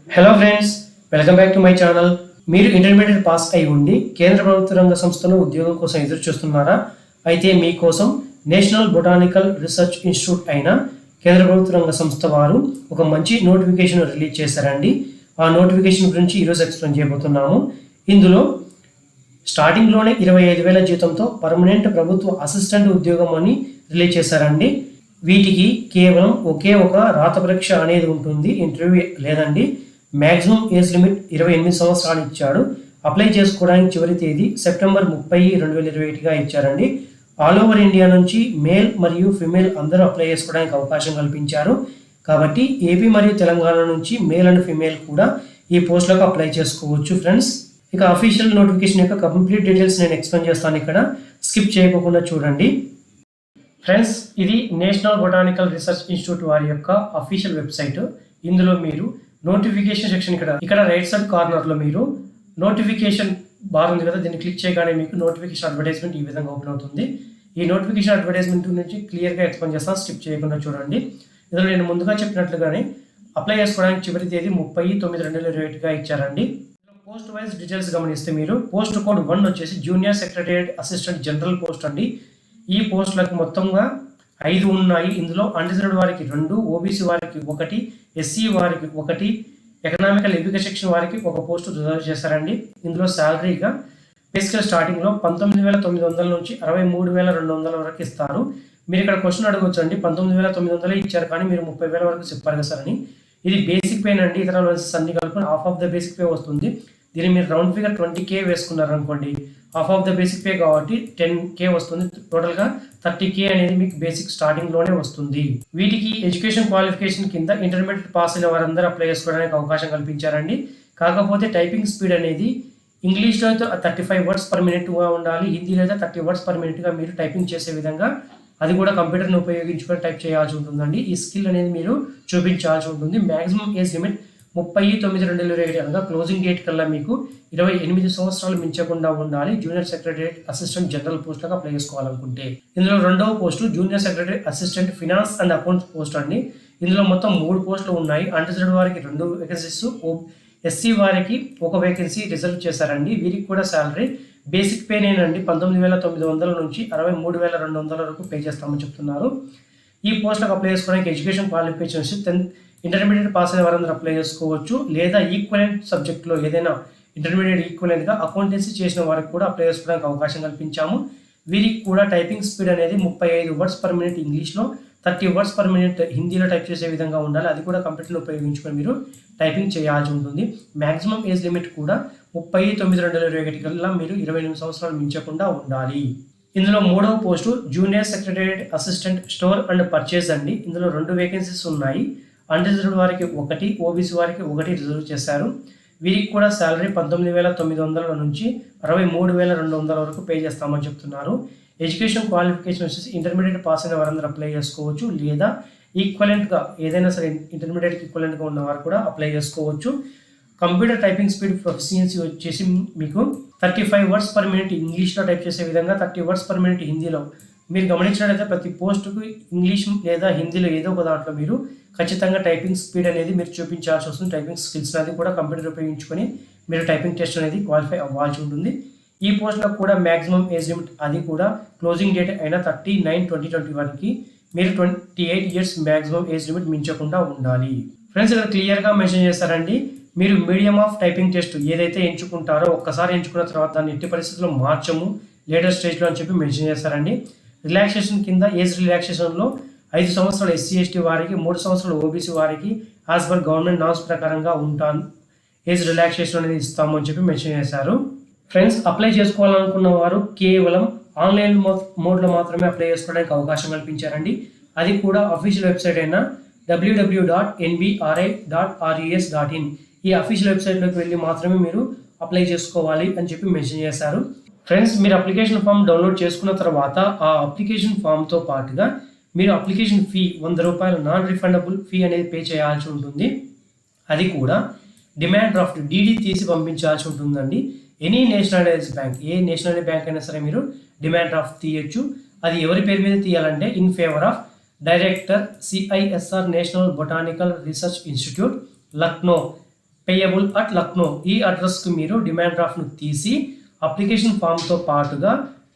Hello friends, welcome back to my channel. మీరు intermediate pass అయి ఉండి కేంద్ర ప్రభుత్వ రంగ సంస్థలో ఉద్యోగం కోసం ఎదురు చూస్తున్నారా? అయితే మీకోసం నేషనల్ బొటానికల్ రీసెర్చ్ ఇన్స్టిట్యూట్ అయిన కేంద్ర ప్రభుత్వ రంగ సంస్థ వారు ఒక మంచి నోటిఫికేషన్ రిలీజ్ చేశారండి. ఆ నోటిఫికేషన్ గురించి ఈరోజు ఎక్స్ప్లెయిన్ చేయబోతున్నాము. ఇందులో స్టార్టింగ్లోనే 25,000 జీతంతో పర్మనెంట్ ప్రభుత్వ అసిస్టెంట్ ఉద్యోగం అని రిలీజ్ చేశారండి. వీటికి కేవలం ఒకే ఒక రాత పరీక్ష అనేది ఉంటుంది, ఇంటర్వ్యూ లేదండి. మ్యాక్సిమం ఏజ్ లిమిట్ 28 సంవత్సరాలు ఇచ్చాడు. అప్లై చేసుకోవడానికి చివరి తేదీ సెప్టెంబర్ 30, 2021గా ఇచ్చారండి. ఆల్ ఓవర్ ఇండియా నుంచి మేల్ మరియు ఫిమేల్ అందరూ అప్లై చేసుకోవడానికి అవకాశం కల్పించారు. కాబట్టి ఏపీ మరియు తెలంగాణ నుంచి మేల్ అండ్ ఫిమేల్ కూడా ఈ పోస్టులకు అప్లై చేసుకోవచ్చు ఫ్రెండ్స్. ఇక అఫీషియల్ నోటిఫికేషన్ యొక్క కంప్లీట్ డీటెయిల్స్ నేను ఎక్స్ప్లెయిన్ చేస్తాను, ఇక్కడ స్కిప్ చేయకుండా చూడండి. ఫ్రెండ్స్, ఇది నేషనల్ బొటానికల్ రీసెర్చ్ ఇన్స్టిట్యూట్ వారి యొక్క అఫీషియల్ వెబ్సైట్. ఇందులో మీరు నోటిఫికేషన్ సెక్షన్ ఇక్కడ రైట్ సైడ్ కార్నర్లో మీరు నోటిఫికేషన్ బార్ ఉంది కదా, దీన్ని క్లిక్ చేయగానే మీకు నోటిఫికేషన్ అడ్వర్టైజ్మెంట్ ఈ విధంగా ఓపెన్ అవుతుంది. ఈ నోటిఫికేషన్ అడ్వర్టైజ్మెంట్ నుంచి క్లియర్గా ఎక్స్ప్లెయిన్ చేస్తాను, స్కిప్ చేయకుండా చూడండి. ఇందులో నేను ముందుగా చెప్పినట్లుగానే అప్లై చేసుకోవడానికి చివరి తేదీ 30/9/2021గా ఇచ్చారండి. పోస్ట్ వైజ్ డీటెయిల్స్ గమనిస్తే మీరు పోస్ట్ కోడ్ 1 వచ్చేసి junior secretariat assistant general post అండి. ఈ పోస్టులకు మొత్తంగా 5 ఉన్నాయి. ఇందులో అన్రిజర్వ్డ్ వారికి 2, ఓబీసీ వారికి 1, ఎస్సీ వారికి 1, ఎకనామికల్ ఎడ్యుకేషన్ సెక్షన్ వారికి 1 పోస్టు రిజర్వ్ చేశారండి. ఇందులో శాలరీగా బేసికల్ స్టార్టింగ్లో 19,900 నుంచి 63,200 వరకు ఇస్తారు. మీరు ఇక్కడ క్వశ్చన్ అడగవచ్చు అండి, 19,900 ఇచ్చారు కానీ మీరు 30,000 వరకు చెప్పారు కదా సార్ అని. ఇది బేసిక్ పే అండి, ఇతర అలవెన్సెస్ అన్ని కలుపుకొని half of the basic pay వస్తుంది. దీన్ని మీరు రౌండ్ ఫిగర్ 20K వేసుకున్నారు అనుకోండి, half of the basic pay కాబట్టి 10K వస్తుంది. టోటల్గా 30K అనేది మీకు బేసిక్ స్టార్టింగ్లోనే వస్తుంది. వీటికి ఎడ్యుకేషన్ క్వాలిఫికేషన్ కింద ఇంటర్మీడియట్ పాస్ అయిన వారందరూ అప్లై చేసుకోవడానికి అవకాశం కల్పించారండి. కాకపోతే టైపింగ్ స్పీడ్ అనేది ఇంగ్లీష్లో అయితే 35 వర్డ్స్ పర్ మినిట్గా ఉండాలి, హిందీలో అయితే 30 వర్డ్స్ పర్ మినిట్గా మీరు టైపింగ్ చేసే విధంగా, అది కూడా కంప్యూటర్ని ఉపయోగించుకొని టైప్ చేయాల్సి ఉంటుందండి. ఈ స్కిల్ అనేది మీరు చూపించాల్సి ఉంటుంది. మ్యాక్సిమం ఏజ్ లిమిట్ 30/9/2021 అనగా క్లోజింగ్ డేట్ కల్లా మీకు 28 సంవత్సరాలు మించకుండా ఉండాలి. జూనియర్ సెక్రటరీ అసిస్టెంట్ జనరల్ పోస్టులకు అప్లై చేసుకోవాలనుకుంటే. ఇందులో రెండవ post junior secretary assistant finance and accounts post అండి. ఇందులో మొత్తం 3 పోస్టులు ఉన్నాయి. అన్రిజర్వ్డ్ వారికి 2 వేకెన్సీస్, ఎస్సీ వారికి 1 వేకెన్సీ రిజర్వ్ చేశారండి. వీరికి కూడా శాలరీ బేసిక్ పేనేనండి 19,900 నుంచి 63,200 వరకు పే చేస్తామని చెప్తున్నారు. ఈ పోస్టులకు అప్లై చేసుకోవడానికి education qualifications 10th intermediate pass అయిన వారందరూ అప్లై చేసుకోవచ్చు. లేదా ఈక్వలెంట్ సబ్జెక్ట్లో ఏదైనా ఇంటర్మీడియట్ ఈక్వలెంట్గా అకౌంటెన్సీ చేసిన వారికి కూడా అప్లై చేసుకోవడానికి అవకాశం కల్పించాము. వీరికి కూడా టైపింగ్ స్పీడ్ అనేది 35 వర్డ్స్ పర్ మినిట్ ఇంగ్లీష్లో, 30 వర్డ్స్ పర్ మినిట్ హిందీలో టైప్ చేసే విధంగా ఉండాలి. అది కూడా కంప్యూటర్ని ఉపయోగించుకొని మీరు టైపింగ్ చేయాల్సి ఉంటుంది. మ్యాక్సిమం ఏజ్ లిమిట్ కూడా 30/9/2021 కల్లా మీరు 28 సంవత్సరాలు మించకుండా ఉండాలి. ఇందులో 3వ post junior secretariat assistant store and purchase అండి. ఇందులో 2 వేకెన్సీస్ ఉన్నాయి. అన్రిజర్వ్డ్ వారికి 1, ఓబీసీ వారికి 1 రిజర్వ్ చేశారు. వీరికి కూడా శాలరీ 19,900 నుంచి 63,200 వరకు పే చేస్తామని చెప్తున్నారు. ఎడ్యుకేషన్ క్వాలిఫికేషన్ వచ్చేసి ఇంటర్మీడియట్ పాస్ అయిన వారందరూ అప్లై చేసుకోవచ్చు. లేదా ఈక్వలెంట్గా ఏదైనా సరే ఇంటర్మీడియట్కి ఈక్వలెంట్గా ఉన్న వారు కూడా అప్లై చేసుకోవచ్చు. కంప్యూటర్ టైపింగ్ స్పీడ్ ప్రొఫిషియన్సీ వచ్చేసి మీకు 35 వర్డ్స్ పర్ మినిట్ ఇంగ్లీష్లో టైప్ చేసే విధంగా, 30 వర్డ్స్ పర్ మినిట్ హిందీలో. మీరు గమనించినట్లయితే ప్రతి పోస్టుకు ఇంగ్లీష్ లేదా హిందీలో ఏదో ఒక దాంట్లో మీరు ఖచ్చితంగా టైపింగ్ స్పీడ్ అనేది మీరు చూపించాల్సి వస్తుంది. టైపింగ్ స్కిల్స్ అనేది కూడా కంప్యూటర్ ఉపయోగించుకొని మీరు టైపింగ్ టెస్ట్ అనేది క్వాలిఫై అవ్వాల్సి ఉంటుంది. ఈ పోస్టులకు కూడా మ్యాక్సిమం ఏజ్ లిమిట్ అది కూడా క్లోజింగ్ డేట్ అయిన 30/9/2021కి మీరు 28 ఇయర్స్ మ్యాక్సిమం ఏజ్ లిమిట్ మించకుండా ఉండాలి. ఫ్రెండ్స్, ఇక్కడ క్లియర్గా మెన్షన్ చేస్తారండి, మీరు మీడియం ఆఫ్ టైపింగ్ టెస్ట్ ఏదైతే ఎంచుకుంటారో ఒక్కసారి ఎంచుకున్న తర్వాత దాన్ని ఎట్టి పరిస్థితుల్లో మార్చము లేటర్ స్టేజ్లో అని చెప్పి మెన్షన్ చేస్తారండి. రిలాక్సేషన్ కింద ఏజ్ రిలాక్సేషన్లో 5 సంవత్సరాలు ఎస్సీ ఎస్టీ వారికి, 3 సంవత్సరాలు ఓబీసీ వారికి యాజ్ పర్ గవర్నమెంట్ నామ్స్ ప్రకారంగా ఉంటాను ఏజ్ రిలాక్సేషన్ అనేది ఇస్తాము అని చెప్పి మెన్షన్ చేశారు. ఫ్రెండ్స్, అప్లై చేసుకోవాలనుకున్న వారు కేవలం ఆన్లైన్ మోడ్లో మాత్రమే అప్లై చేసుకోవడానికి అవకాశం కల్పించారండి. అది కూడా అఫీషియల్ వెబ్సైట్ అయిన www.nbri.res.in ఈ అఫీషియల్ వెబ్సైట్లోకి వెళ్ళి మాత్రమే మీరు అప్లై చేసుకోవాలి అని చెప్పి మెన్షన్ చేశారు. ఫ్రెండ్స్, మీరు అప్లికేషన్ ఫామ్ డౌన్లోడ్ చేసుకున్న తర్వాత ఆ అప్లికేషన్ ఫామ్తో పాటుగా మీరు అప్లికేషన్ ఫీ 100 రూపాయలు నాన్ రిఫండబుల్ ఫీ అనేది పే చేయాల్సి ఉంటుంది. అది కూడా డిమాండ్ డ్రాఫ్ట్ డీడీ తీసి పంపించాల్సి ఉంటుందండి. ఎనీ నేషనలైజ్ బ్యాంక్, ఏ నేషనలైజ్ బ్యాంక్ అయినా సరే మీరు డిమాండ్ డ్రాఫ్ట్ తీయచ్చు. అది ఎవరి పేరు మీద తీయాలంటే in favour of director CISR national botanical research institute Lucknow payable at Lucknow ఈ అడ్రస్కి మీరు డిమాండ్ డ్రాఫ్ట్ను తీసి అప్లికేషన్ ఫామ్తో పాటుగా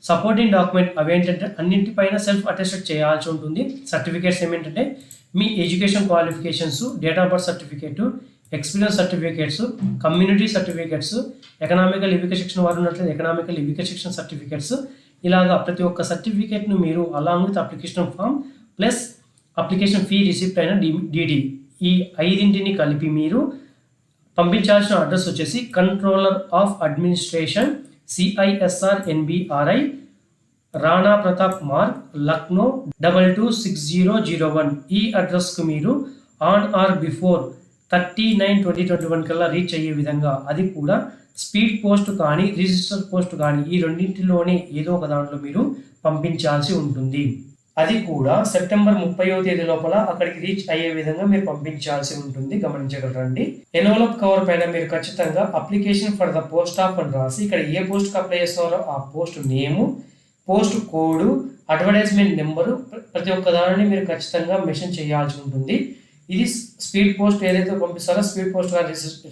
సపోర్టింగ్ డాక్యుమెంట్ అవేంటంటే అన్నింటిపైన సెల్ఫ్ అటెస్టెడ్ చేయాల్సి ఉంటుంది. సర్టిఫికేట్స్ ఏమేంటంటే మీ education qualifications, date of birth certificate, experience certificates, community certificates, economical లివిక శిక్షణ వారు ఉన్నట్లయితే ఎకనామికల్ లివిక శిక్షణ సర్టిఫికేట్స్, ఇలాగా ప్రతి ఒక్క సర్టిఫికేట్ను మీరు along with application form plus application fee receipt అయిన డిడి ఈ 5ంటిని కలిపి మీరు పంపించాల్సిన అడ్రస్ వచ్చేసి controller of administration CISR NBRI Rana Pratap Marg Lucknow 226001 ఈ అడ్రస్కు మీరు ఆన్ ఆర్ బిఫోర్ 30/9/2021 కల్లా రీచ్ అయ్యే విధంగా, అది కూడా స్పీడ్ పోస్ట్ కానీ రిజిస్టర్ పోస్ట్ కానీ ఈ రెండింటిలోనే ఏదో ఒక దాంట్లో మీరు పంపించాల్సి ఉంటుంది. అది కూడా సెప్టెంబర్ 30వ తేదీ లోపల అక్కడికి రీచ్ అయ్యే విధంగా మీరు పంపించాల్సి ఉంటుంది. గమనించగలరండి. ఎన్వలప్ కవర్ పైన మీరు ఖచ్చితంగా application for the post of అని రాసి ఇక్కడ ఏ పోస్ట్కి అప్లై చేస్తున్నారో ఆ పోస్ట్ నేము, పోస్ట్ కోడ్, అడ్వర్టైజ్మెంట్ నెంబరు ప్రతి ఒక్క దానిని మీరు ఖచ్చితంగా మెన్షన్ చేయాల్సి ఉంటుంది. ఇది స్పీడ్ పోస్ట్ ఏదైతే పంపిస్తారో స్పీడ్ పోస్ట్ కానీ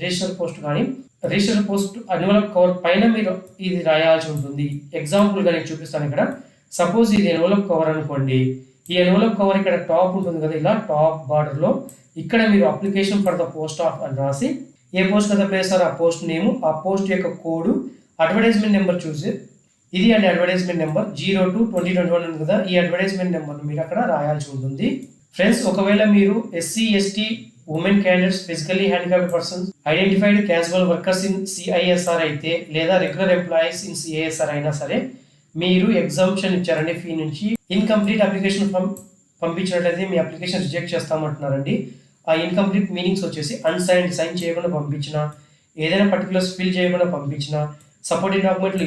రిజిస్టర్ పోస్ట్ కానీ రిజిస్టర్ పోస్ట్ ఎన్వలప్ కవర్ పైన మీరు ఇది రాయాల్సి ఉంటుంది. ఎగ్జాంపుల్గా నేను చూపిస్తాను. ఇక్కడ సపోజ్ ఇది ఎన్వలప్ కవర్ అనుకోండి. ఈ ఎన్వలప్ కవర్ ఇక్కడ టాప్ ఉంటుంది కదా, ఇలా టాప్ బార్డర్లో ఇక్కడ మీరు application for the post of అని రాసి ఏ పోస్ట్ కదా అప్లై చేస్తారో ఆ పోస్ట్ నేము, ఆ పోస్ట్ యొక్క కోడ్, అడ్వర్టైజ్మెంట్ నెంబర్ చూసి ఇది అండి అడ్వర్టైజ్మెంట్ నెంబర్ 02/2021 ఉంది కదా, ఈ అడ్వర్టైజ్మెంట్ నెంబర్ను మీరు అక్కడ రాయాల్సి ఉంటుంది. ఫ్రెండ్స్, ఒకవేళ మీరు SC ST women candidates, physically handicapped persons, identified casual workers in CISR అయితే లేదా రెగ్యులర్ ఎంప్లాయీస్ ఇన్ CISR అయినా సరే మీరు ఎగ్జామ్షన్ ఇచ్చారండి ఫీ నుంచి, ఇన్కంప్లీట్ అప్లికేషన్ పంపించినట్లయితే మీ అప్లికేషన్ రిజెక్ట్ చేస్తామంటున్నారండి. ఆ ఇన్కంప్లీట్ మీనింగ్స్ వచ్చేసి అన్సైన్డ్, సైన్ చేయకుండా పంపించిన, ఏదైనా పర్టికులర్స్ ఫిల్ చేయకుండా పంపించిన, సపోర్టింగ్ డాక్యుమెంట్లు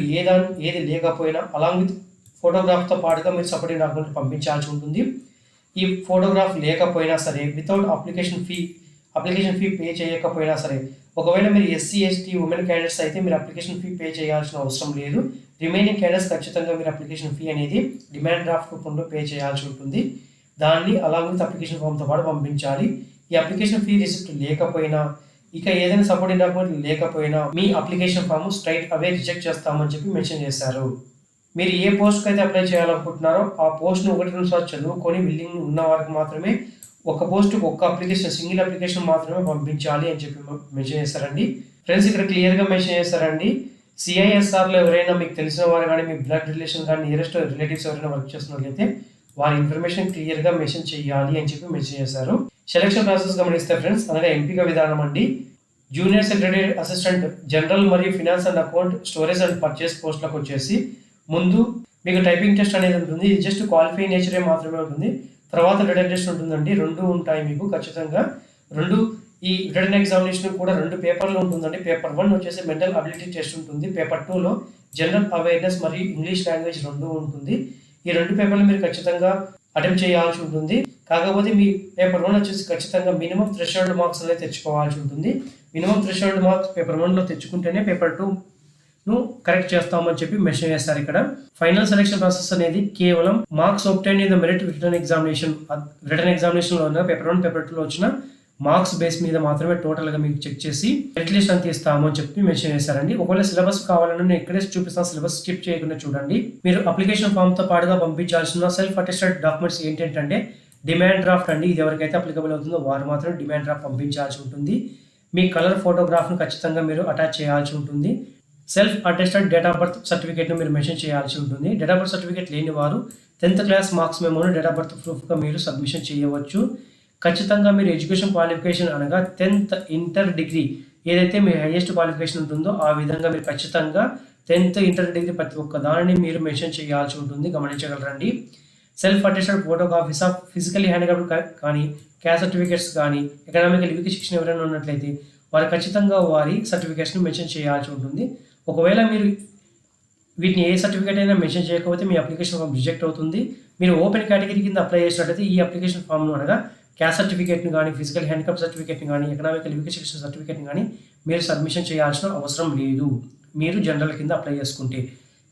ఏది లేకపోయినా అలాంగ్ విత్ ఫోటోగ్రాఫ్తో పాటుగా మీరు సపోర్టింగ్ డాక్యుమెంట్ పంపించాల్సి ఉంటుంది. ఈ ఫోటోగ్రాఫ్ లేకపోయినా సరే వితౌట్ అప్లికేషన్ ఫీ పే చేయకపోయినా సరే, ఒకవేళ మీరు SC ST ఉమెన్ క్యాండిడేట్స్ అయితే మీరు అప్లికేషన్ ఫీ పే చేయాల్సిన అవసరం లేదు. రిమైనింగ్ క్యాండిడేట్స్ ఖచ్చితంగా మీరు అప్లికేషన్ ఫీ అనేది డిమాండ్ డ్రాఫ్ట్ రూపంలో పే చేయాల్సి ఉంటుంది. దాన్ని అలాంగ్ విత్ అప్లికేషన్ ఫామ్తో పాటు పంపించాలి. ఈ అప్లికేషన్ ఫీ రిసిప్ట్ లేకపోయినా, ఇక ఏదైనా సపోర్టింగ్ డాక్యుమెంట్ లేకపోయినా మీ అప్లికేషన్ ఫామ్ స్ట్రైట్ అవే రిజెక్ట్ చేస్తామని చెప్పి మెన్షన్ చేశారు. మీరు ఏ పోస్ట్కి అయితే అప్లై చేయాలనుకుంటున్నారో ఆ పోస్ట్ను 1-2 సార్లు చదువుకొని విల్లింగ్ ఉన్న వారికి మాత్రమే ఒక పోస్ట్కి ఒక్క అప్లికేషన్, సింగిల్ అప్లికేషన్ మాత్రమే పంపించాలి అని చెప్పి మెన్షన్ చేస్తారండి. ఫ్రెండ్స్, ఇక్కడ క్లియర్గా మెన్షన్ చేస్తారండి. CISRలో ఎవరైనా మీకు తెలిసిన వారు కానీ మీ బ్లడ్ రిలేషన్ కానీ నియరెస్ట్ రిలేటివ్స్ ఎవరైనా వర్క్ చేస్తున్నట్లయితే వారి ఇన్ఫర్మేషన్ క్లియర్గా మెన్షన్ చేయాలి అని చెప్పి మెన్షన్ చేశారు. సెలక్షన్ ప్రాసెస్ గమనిస్తే ఫ్రెండ్స్, అనగా ఎంపిక విధానం అండి. జూనియర్ సెక్రటరీ అసిస్టెంట్ జనరల్ మరియు finance and account, storage and purchase పోస్టులకు వచ్చేసి ముందు మీకు టైపింగ్ టెస్ట్ అనేది ఉంటుంది. ఇది జస్ట్ క్వాలిఫై నేచరే మాత్రమే ఉంటుంది. తర్వాత రిటర్న్ టెస్ట్ ఉంటుందండి. 2 ఉంటాయి మీకు ఖచ్చితంగా. ఈ రిటర్న్ ఎగ్జామినేషన్ కూడా 2 పేపర్లు ఉంటుందండి. పేపర్ 1 వచ్చేసి మెంటల్ అబిలిటీ టెస్ట్ ఉంటుంది. పేపర్ 2లో జనరల్ అవేర్నెస్ మరియు ఇంగ్లీష్ లాంగ్వేజ్ 2 ఉంటుంది. ఈ 2 పేపర్లు మీరు ఖచ్చితంగా అటెంప్ట్ చేయాల్సి ఉంటుంది. కాకపోతే మీ పేపర్ 1 వచ్చేసి ఖచ్చితంగా మినిమం థ్రెషోల్డ్ మార్క్స్ అనేది తెచ్చుకోవాల్సి ఉంటుంది. మినిమం థ్రెషోల్డ్ మార్క్స్ పేపర్ 1లో తెచ్చుకుంటేనే పేపర్ 2ను కరెక్ట్ చేస్తామని చెప్పి మెన్షన్ చేస్తారు. ఇక్కడ ఫైనల్ సెలక్షన్ ప్రాసెస్ అనేది కేవలం marks obtained in the merit written examination లో పేపర్ 1 పేపర్ 2లో వచ్చిన మార్క్స్ బేస్ మీద మాత్రమే టోటల్గా మీకు చెక్ చేసి మెరిట్ లిస్ట్ అంత ఇస్తాము అని చెప్పి మెన్షన్ చేశారండి. ఒకవేళ సిలబస్ కావాలని నేను ఇక్కడే చూపిస్తాను. సిలబస్ స్కిప్ చేయకుండా చూడండి. మీరు అప్లికేషన్ ఫామ్తో పాటుగా పంపించాల్సిన సెల్ఫ్ అటెస్టెడ్ డాక్యుమెంట్స్ ఏంటంటే డిమాండ్ డ్రాఫ్ట్ అండి. ఇది ఎవరికైతే అప్లికబుల్ అవుతుందో వారు మాత్రం డిమాండ్ డ్రాఫ్ట్ పంపించాల్సి ఉంటుంది. మీ కలర్ ఫోటోగ్రాఫ్ను ఖచ్చితంగా మీరు అటాచ్ చేయాల్సి ఉంటుంది. Self attested date of birth సర్టిఫికేట్ను మీరు మెన్షన్ చేయాల్సి ఉంటుంది. డేట్ ఆఫ్ బర్త్ సర్టిఫికేట్ లేని వారు 10th క్లాస్ మార్క్స్ మెమోని డేట్ ఆఫ్ బర్త్ ప్రూఫ్గా మీరు సబ్మిషన్ చేయవచ్చు. ఖచ్చితంగా మీరు ఎడ్యుకేషన్ క్వాలిఫికేషన్ అనగా 10th ఇంటర్ డిగ్రీ ఏదైతే మీ హైయెస్ట్ క్వాలిఫికేషన్ ఉంటుందో ఆ విధంగా మీరు ఖచ్చితంగా 10th ఇంటర్ డిగ్రీ ప్రతి ఒక్క దానిని మీరు మెన్షన్ చేయాల్సి ఉంటుంది. గమనించగలరండి. Self attested photographs of physically handicapped కానీ క్యాస్ట్ సర్టిఫికేట్స్ కానీ ఎకనామికల్ లివిక శిక్షణ ఎవరైనా ఉన్నట్లయితే వారు ఖచ్చితంగా వారి సర్టిఫికేట్స్ని మెన్షన్ చేయాల్సి ఉంటుంది. ఒకవేళ మీరు వీటిని ఏ సర్టిఫికేట్ అయినా మెన్షన్ చేయకపోతే మీ అప్లికేషన్ ఫామ్ రిజెక్ట్ అవుతుంది. మీరు ఓపెన్ కేటగిరీ కింద అప్లై చేసినట్లయితే ఈ అప్లికేషన్ ఫామ్ను అనగా క్యాస్ట్ సర్టిఫికేట్ని కానీ ఫిజికల్ హ్యాండిక్యాప్ సర్టిఫికేట్ని కానీ ఎకనామికల్ లివిక శిక్షణ సర్టిఫికేట్ని కానీ మీరు సబ్మిషన్ చేయాల్సిన అవసరం లేదు మీరు జనరల్ కింద అప్లై చేసుకుంటే.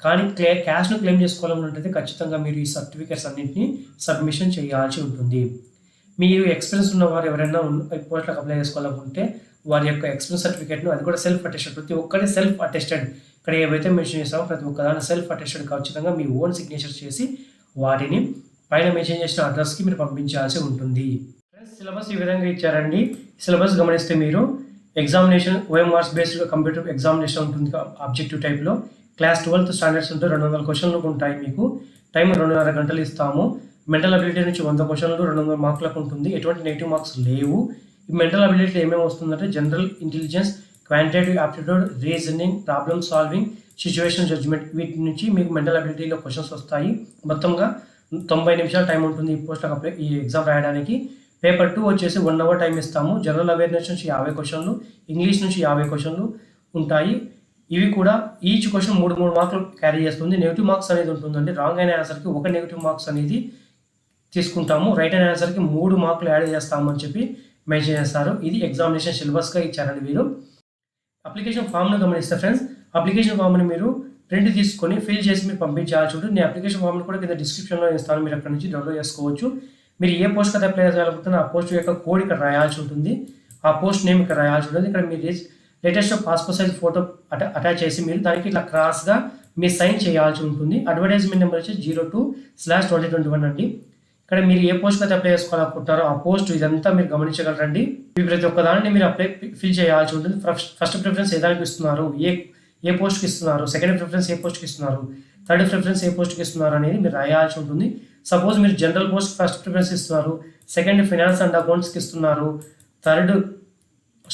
కానీ క్యాష్ను క్లెయిమ్ చేసుకోవాలనుకుంటే ఖచ్చితంగా మీరు ఈ సర్టిఫికేట్స్ అన్నింటినీ సబ్మిషన్ చేయాల్సి ఉంటుంది. మీరు ఎక్స్పీరియన్స్ ఉన్నవారు ఎవరైనా పోస్టులకు అప్లై చేసుకోవాలనుకుంటే వారి యొక్క ఎక్స్పీరియన్స్ సర్టిఫికేట్ను, అది కూడా సెల్ఫ్ అటెస్టెడ్, ప్రతి ఒక్కటి సెల్ఫ్ అటెస్టెడ్. ఇక్కడ ఏవైతే మెన్షన్ చేస్తామో ప్రతి ఒక్కదాన్ని సెల్ఫ్ అటెస్టెడ్ ఖచ్చితంగా మీ ఓన్ సిగ్నేచర్ చేసి వాటిని పైన మెన్షన్ చేసిన అడ్రస్కి మీరు పంపించాల్సి ఉంటుంది. ఫ్రెండ్స్, సిలబస్ ఈ విధంగా ఇచ్చారండి. సిలబస్ గమనిస్తే మీరు examination OMRs based computer examination ఉంటుంది ఆబ్జెక్టివ్ టైప్లో. క్లాస్ 12th స్టాండర్డ్స్ ఉంటే 200 క్వశ్చన్లు ఉంటాయి. మీకు టైం 2.5 గంటలు ఇస్తాము. మెంటల్ అబిలిటీ నుంచి 100 క్వశ్చన్లు 200 మార్కులకు ఉంటుంది. ఎటువంటి నెగిటివ్ మార్క్స్ లేవు. ఈ మెంటల్ అబిలిటీ ఏమేమి వస్తుందంటే general intelligence, quantitative aptitude, reasoning, problem solving, situation judgement, వీటి నుంచి మీకు మెంటల్ అబిలిటీలో క్వశ్చన్స్ వస్తాయి. మొత్తంగా 90 నిమిషాల టైం ఉంటుంది ఈ ఎగ్జామ్ రాయడానికి. పేపర్ 2 వచ్చేసి 1 అవర్ టైం ఇస్తాము. జనరల్ అవేర్నెస్ నుంచి 50 క్వశ్చన్లు, ఇంగ్లీష్ నుంచి 50 క్వశ్చన్లు ఉంటాయి. ఇవి కూడా ఈచ్ క్వశ్చన్ 3 మార్కులు క్యారీ చేస్తుంది. నెగిటివ్ మార్క్స్ అనేది ఉంటుందండి. రాంగ్ అయిన ఆన్సర్కి 1 నెగిటివ్ మార్క్స్ అనేది తీసుకుంటాము. రైట్ అయిన ఆన్సర్కి 3 మార్కులు యాడ్ చేస్తాము అని చెప్పి మెన్షన్ చేస్తారు. ఇది ఎగ్జామినేషన్ సిలబస్గా ఇచ్చారండి వీరు. అప్లికేషన్ ఫామ్ను గమనిస్తే ఫ్రెండ్స్, అప్లికేషన్ ఫామ్ని మీరు ప్రింట్ తీసుకొని ఫిల్ చేసి మీరు పంపించాల్సి ఉంటుంది. నేను అప్లికేషన్ ఫామ్ని కూడా కింద డిస్క్రిప్షన్లో ఇస్తాను, మీరు అక్కడ నుంచి డౌన్లోడ్ చేసుకోవచ్చు. మీరు ఏ పోస్ట్ కదా అప్లై చేయాలనుకుంటున్నా ఆ పోస్ట్ యొక్క కోడ్ ఇక్కడ రాయాల్సి ఉంటుంది. ఆ పోస్ట్ నేమ్ ఇక్కడ రాయాల్సి ఉంటుంది. ఇక్కడ మీరు latest passport size photo attach చేసి మీరు దానికి ఇట్లా క్రాస్గా మీ సైన్ చేయాల్సి ఉంటుంది. అడ్వర్టైజ్మెంట్ నెంబర్ వచ్చి 02/2021 అండి. ఇక్కడ మీరు ఏ పోస్ట్ అయితే అప్లై చేసుకోవాలనుకుంటారో ఆ పోస్ట్ ఇదంతా మీరు గమనించగలరండి. ప్రతి ఒక్క దాన్ని మీరు ఫిల్ చేయాల్సి ఉంటుంది. ఫస్ట్ ప్రిఫరెన్స్ ఏ దానికి ఇస్తున్నారు, ఏ పోస్ట్కి ఇస్తున్నారు, సెకండ్ ప్రిఫరెన్స్ ఏ పోస్ట్కి ఇస్తున్నారు, థర్డ్ ప్రిఫరెన్స్ ఏ పోస్ట్కి ఇస్తున్నారు అనేది మీరు రాయాల్సి ఉంటుంది. సపోజ్ మీరు జనరల్ పోస్ట్ ఫస్ట్ ప్రిఫరెన్స్ ఇస్తున్నారు, సెకండ్ ఫైనాన్స్ అండ్ అకౌంట్స్కి ఇస్తున్నారు, థర్డ్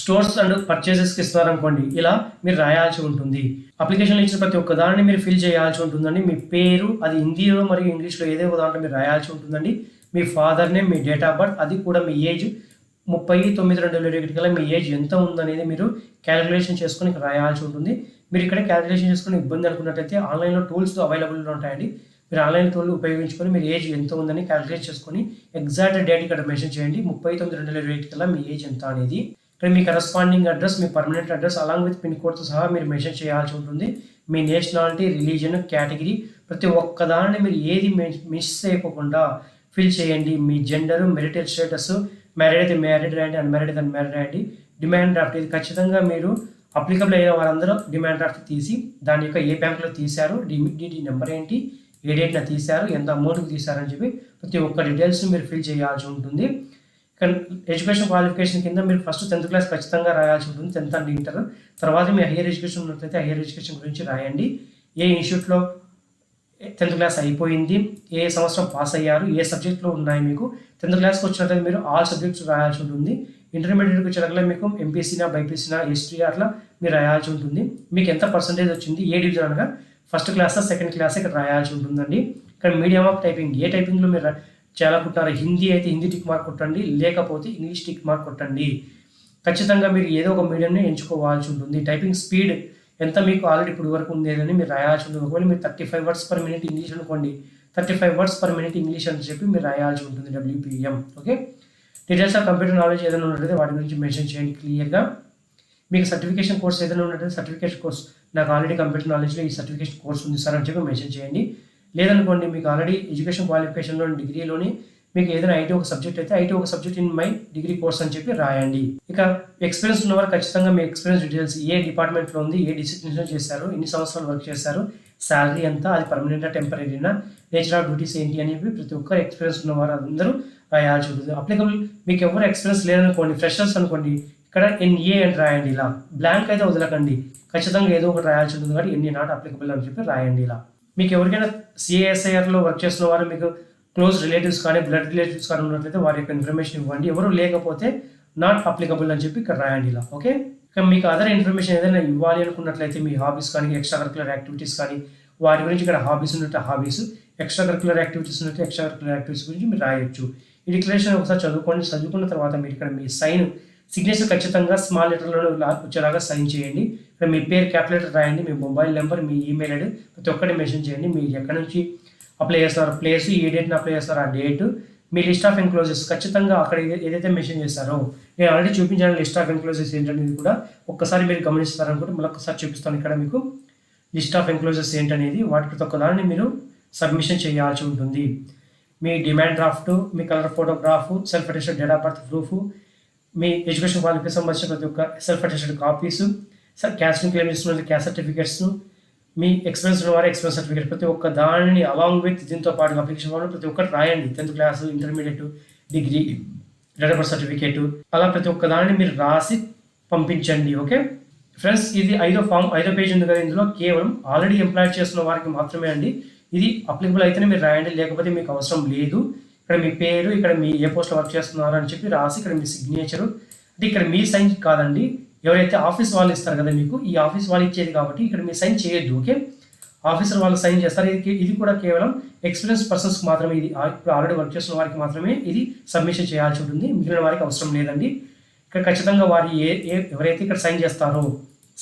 స్టోర్స్ అండ్ పర్చేసెస్కి ఇస్తున్నారు అనుకోండి, ఇలా మీరు రాయాల్సి ఉంటుంది. అప్లికేషన్లో ఇచ్చిన ప్రతి ఒక్క దాన్ని మీరు ఫిల్ చేయాల్సి ఉంటుందండి. మీ పేరు అది హిందీలో మరియు ఇంగ్లీష్లో ఏదో ఒక దాంట్లో మీరు రాయాల్సి ఉంటుందండి. మీ ఫాదర్ నేమ్, మీ డేట్ ఆఫ్ బర్త్, అది కూడా మీ ఏజ్ 30/9/2021 కల్లా మీ ఏజ్ ఎంత ఉందనేది మీరు క్యాలిక్యులేషన్ చేసుకొని ఇక్కడ రాయాల్సి ఉంటుంది. మీరు ఇక్కడ క్యాలిక్యులేషన్ చేసుకుని ఇబ్బంది అనుకున్నట్టయితే ఆన్లైన్లో టూల్స్ అవైలబుల్గా ఉంటాయండి. మీరు ఆన్లైన్ టూల్ ఉపయోగించుకొని మీరు ఏజ్ ఎంత ఉందని క్యాలిక్యులేట్ చేసుకొని ఎగ్జాక్ట్ డేట్ ఇక్కడ మెన్షన్ చేయండి. 30/9/2021 కల్లా మీ ఏజ్ ఎంత అనేది. ఇక్కడ మీ కరస్పాండింగ్ అడ్రస్, మీ permanent address along with pin కోడ్తో సహా మీరు మెన్షన్ చేయాల్సి ఉంటుంది. మీ నేషనాలిటీ, రిలీజియన్, కేటగిరీ ప్రతి ఒక్కదాన్ని మీరు ఏది మిస్ చేయకుండా ఫిల్ చేయండి. మీ జెండరు, మెరిటల్ స్టేటస్, మ్యారీడ్ అయితే మ్యారీడ్ రాయండి, అన్మ్యారీడ్ అయితే అన్మ్యారీడ్ రాయండి. డిమాండ్ డ్రాఫ్ట్ ఇది ఖచ్చితంగా మీరు అప్లికబుల్ అయిన వారందరూ డిమాండ్ డ్రాఫ్ట్ తీసి దాని యొక్క ఏ బ్యాంకులో తీశారు, డిడి నెంబర్ ఏంటి, ఏ డేట్న తీశారు, ఎంత అమౌంట్కి తీశారని చెప్పి ప్రతి ఒక్క డీటెయిల్స్ని మీరు ఫిల్ చేయాల్సి ఉంటుంది. ఎడ్యుకేషన్ క్వాలిఫికేషన్ కింద మీరు ఫస్ట్ 10th క్లాస్ ఖచ్చితంగా రాయాల్సి ఉంటుంది, 10th అండ్ ఇంటర్. తర్వాత మీ హైయర్ ఎడ్యుకేషన్ ఉన్నట్లయితే హైయర్ ఎడ్యుకేషన్ గురించి రాయండి. ఏ ఇన్స్టిట్యూట్లో 10th క్లాస్ అయిపోయింది, ఏ సంవత్సరం పాస్ అయ్యారు, ఏ సబ్జెక్ట్లో ఉన్నాయి. మీకు 10th క్లాస్కి వచ్చినట్లయితే మీరు ఆల్ సబ్జెక్ట్స్ రాయాల్సి ఉంటుంది. ఇంటర్మీడియట్కి వచ్చేటట్లా మీకు ఎంపీసీనా, బైపీసీనా, హిస్టరీ అట్లా మీరు రాయాల్సి ఉంటుంది. మీకు ఎంత పర్సంటేజ్ వచ్చింది, ఏ డివిజన్ అనగా ఫస్ట్ క్లాసా సెకండ్ క్లాస్ ఇక్కడ రాయాల్సి ఉంటుందండి. ఇక్కడ మీడియం ఆఫ్ టైపింగ్, ఏ టైపింగ్లో మీరు చేయాలనుకుంటారు, హిందీ అయితే హిందీ టిక్ మార్క్ కొట్టండి, లేకపోతే ఇంగ్లీష్ టిక్ మార్క్ కొట్టండి. ఖచ్చితంగా మీరు ఏదో ఒక మీడియంని ఎంచుకోవాల్సి ఉంటుంది. టైపింగ్ స్పీడ్ ఎంత మీకు ఆల్రెడీ ఇప్పుడు వరకు ఉండేదని మీరు రాయాల్సి ఉంటుంది. ఒకవేళ మీరు 35 words per minute ఇంగ్లీష్ అనుకోండి, 35 words per minute ఇంగ్లీష్ అని చెప్పి మీరు రాయాల్సి ఉంటుంది, WPM. Okay, details of computer knowledge ఏదైనా ఉన్నట్లయితే వాటి గురించి మెన్షన్ చేయండి క్లియర్గా. మీకు సర్టిఫికేషన్ కోర్స్ ఏదైనా ఉన్నట్లయితే సర్టిఫికేషన్ కోర్స్, నాకు ఆల్రెడీ కంప్యూటర్ నాలెడ్జ్లో ఈ సర్టిఫికేషన్ కోర్స్ ఉంది సార్ అని చెప్పి మెన్షన్ చేయండి. లేదనుకోండి మీకు ఆల్రెడీ ఎడ్యుకేషన్ క్వాలిఫికేషన్లో డిగ్రీలోని మీకు ఏదైనా ఐటీ ఒక సబ్జెక్ట్ అయితే ఐటీ ఒక subject in my degree course అని చెప్పి రాయండి. ఇక ఎక్స్పీరియన్స్ ఉన్నవారు ఖచ్చితంగా మీ ఎక్స్పీరియన్స్ డీటెయిల్స్, ఏ డిపార్ట్మెంట్లో ఉంది, ఏ డిసిప్లిన్లో చేశారు, ఎన్ని సంవత్సరాలు వర్క్ చేశారు, శాలరీ ఎంత, అది పర్మనెంటా టెంపరీనా, నేచర్ ఆఫ్ డ్యూటీస్ ఏంటి అని చెప్పి ప్రతి ఒక్కరు ఎక్స్పీరియన్స్ ఉన్నవారు అందరూ రాయాల్సి ఉంటుంది. అప్లికబుల్ మీకు ఎవరు ఎక్స్పీరియన్స్ లేదనుకోండి, ఫ్రెషర్స్ అనుకోండి, ఇక్కడ NA అని రాయండి. ఇలా బ్లాంక్ అయితే వదలకండి, ఖచ్చితంగా ఏదో ఒకటి రాయాల్సి ఉంటుంది కాబట్టి NA నాట్ అప్లికబుల్ అని చెప్పి రాయండి. ఇలా మీకు ఎవరికైనా CSIRలో వర్క్ చేస్తున్న వారు మీకు క్లోజ్ రిలేటివ్స్ కానీ బ్లడ్ రిలేటివ్స్ కానీ ఉన్నట్లయితే వారి యొక్క ఇన్ఫర్మేషన్ ఇవ్వండి. ఎవరు లేకపోతే నాట్ అప్లికబుల్ అని చెప్పి ఇక్కడ రాయండి ఇలా. ఓకే, ఇక మీకు అదర్ ఇన్ఫర్మేషన్ ఏదైనా ఇవ్వాలి అనుకున్నట్లయితే మీ హాబీస్ కానీ ఎక్స్ట్రా కరికులర్ యాక్టివిటీస్ కానీ వాటి గురించి ఇక్కడ హాబీస్ ఉన్నట్టు హాబీస్, ఎక్స్ట్రా కరికులర్ యాక్టివిటీస్ ఉన్నట్టు ఎక్స్ట్రా కరికులర్ యాక్టివిటీస్ గురించి మీరు రాయొచ్చు. ఈ డిక్లరేషన్ ఒకసారి చదువుకున్న తర్వాత మీరు ఇక్కడ మీ సైన్ సిగ్నేచర్ ఖచ్చితంగా స్మాల్ లెటర్లో వచ్చేలాగా సైన్ చేయండి. ఇక్కడ మీ పేరు క్యాపిటల్ లెటర్ రాయండి, మీ మొబైల్ నెంబర్, మీ ఈమెయిల్ ఐడి ప్రతి ఒక్కటి మెన్షన్ చేయండి. మీరు ఎక్కడి నుంచి అప్లై చేస్తారు, ప్లేస్, ఏ డేట్ని అప్లై చేస్తారు ఆ date, me list of encloses ఖచ్చితంగా అక్కడ ఏదైతే మెన్షన్ చేస్తారో నేను ఆల్రెడీ చూపించాను లిస్ట్ ఆఫ్ ఎన్క్లోజెస్ ఏంటనేది కూడా ఒక్కసారి మీరు గమనిస్తారనుకుంటే మళ్ళీ ఒకసారి చూపిస్తాను. ఇక్కడ మీకు లిస్ట్ ఆఫ్ ఎన్క్లోజెస్ ఏంటనేది వాటి ప్రతి ఒక్క దాన్ని మీరు సబ్మిషన్ చేయాల్సి ఉంటుంది. మీ డిమాండ్ డ్రాఫ్ట్, మీ colour photograph, self attested date of birth proof, మీ ఎడ్యుకేషన్ క్వాలిఫికేషన్ సంబంధించిన ప్రతి ఒక్క సెల్ఫ్ అటెస్టెడ్ కాపీస్, క్యాస్ట్ని క్లెయిమ్ చేసుకున్న క్యాస్ట్ సర్టిఫికేట్స్, మీ ఎక్స్పీరియన్స్ ఉన్న వారి ఎక్స్పీరియన్స్ సర్టిఫికేట్, ప్రతి ఒక్క దానిని అలాంగ్ విత్ దీంతో పాటు అప్లికేషన్ ఫామ్లో ప్రతి ఒక్కటి రాయండి. 10th class, intermediate, degree, date of birth certificate, అలా ప్రతి ఒక్క దానిని మీరు రాసి పంపించండి. ఓకే ఫ్రెండ్స్, ఇది 5వ పేజ్ ఉంది కదా, ఇందులో కేవలం ఆల్రెడీ ఎంప్లాయ్ చేస్తున్న వారికి మాత్రమే అండి. ఇది అప్లికబుల్ అయితేనే మీరు రాయండి, లేకపోతే మీకు అవసరం లేదు. ఇక్కడ మీ పేరు, ఇక్కడ మీ ఏ పోస్ట్లో వర్క్ చేస్తున్నారు అని చెప్పి రాసి, ఇక్కడ మీ సిగ్నేచరు, అంటే ఇక్కడ మీ సైన్ కాదండి, ఎవరైతే ఆఫీస్ వాళ్ళు ఇస్తారు కదా మీకు, ఈ ఆఫీస్ వాళ్ళు ఇచ్చేది కాబట్టి ఇక్కడ మీ సైన్ చేయొద్దు. ఓకే, ఆఫీసర్ వాళ్ళు సైన్ చేస్తారు. ఇది కూడా కేవలం ఎక్స్పీరియన్స్ పర్సన్స్ మాత్రమే, ఇది ఇప్పుడు ఆల్రెడీ వర్క్ చేస్తున్న వారికి మాత్రమే ఇది సబ్మిషన్ చేయాల్సి ఉంటుంది, మిగిలిన వారికి అవసరం లేదండి. ఇక్కడ ఖచ్చితంగా వారి ఎవరైతే ఇక్కడ సైన్ చేస్తారో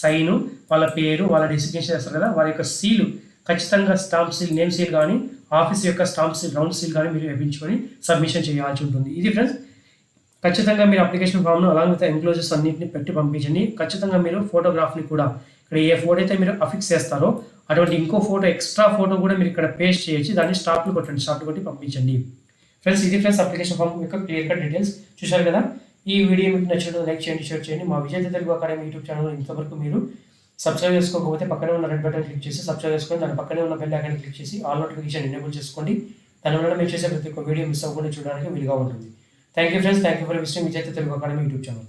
సైను, వాళ్ళ పేరు, వాళ్ళ డెసిగ్నేషన్ చేస్తారు కదా, వారి యొక్క సీలు ఖచ్చితంగా స్టాంప్ సీల్, నేమ్ సీల్ కానీ ఆఫీస్ యొక్క స్టాంప్ సీల్, రౌండ్ సీల్ కానీ మీరు వేయించుకొని సబ్మిషన్ చేయాల్సి ఉంటుంది. ఇది ఫ్రెండ్స్, ఖచ్చితంగా మీరు అప్లికేషన్ ఫామ్ను అలాంగ్ విత్ ఎంక్లోజెస్ అన్నింటిని పెట్టి పంపించండి. ఖచ్చితంగా మీరు ఫోటోగ్రాఫ్ని కూడా ఇక్కడ ఏ ఫోటో అయితే మీరు అఫిక్స్ చేస్తారో అటువంటి ఇంకో ఫోటో, ఎక్స్ట్రా ఫోటో కూడా మీరు ఇక్కడ పేస్ట్ చేయొచ్చు, దాన్ని స్టాప్లు కొట్టి పంపించండి. ఫ్రెండ్స్, ఇది ఫ్రెండ్స్ అప్లికేషన్ ఫామ్ యొక్క క్లియర్ కట్ డీటెయిల్స్ చూశారు కదా. ఈ వీడియో మీకు నచ్చినట్టు లైక్ చేయండి, షేర్ చేయండి. మా విజేత తెలుగు అకాడమీ యూట్యూబ్ ఛానల్ ఇంతవరకు మీరు సబ్స్క్రైబ్ చేసుకోకపోతే పక్కనే ఉన్న రెడ్ బటన్ క్లిక్ చేసి సబ్స్క్రైబ్ చేసుకొని, దాని పక్కనే ఉన్న బెల్ ఐకాన్ క్లిక్ చేసి ఆల్ నోటిఫికేషన్ ఎనేబుల్ చేసుకోండి. దానివల్ల మీరు చేసే ప్రతి ఒక్క వీడియో మిస్ అవ్వకుండా చూడడానికి వీలుగా ఉంటుంది. Thank you friends, thank you for visiting విజేత తెలుగు అకాడమీ యూట్యూబ్ ఛానల్.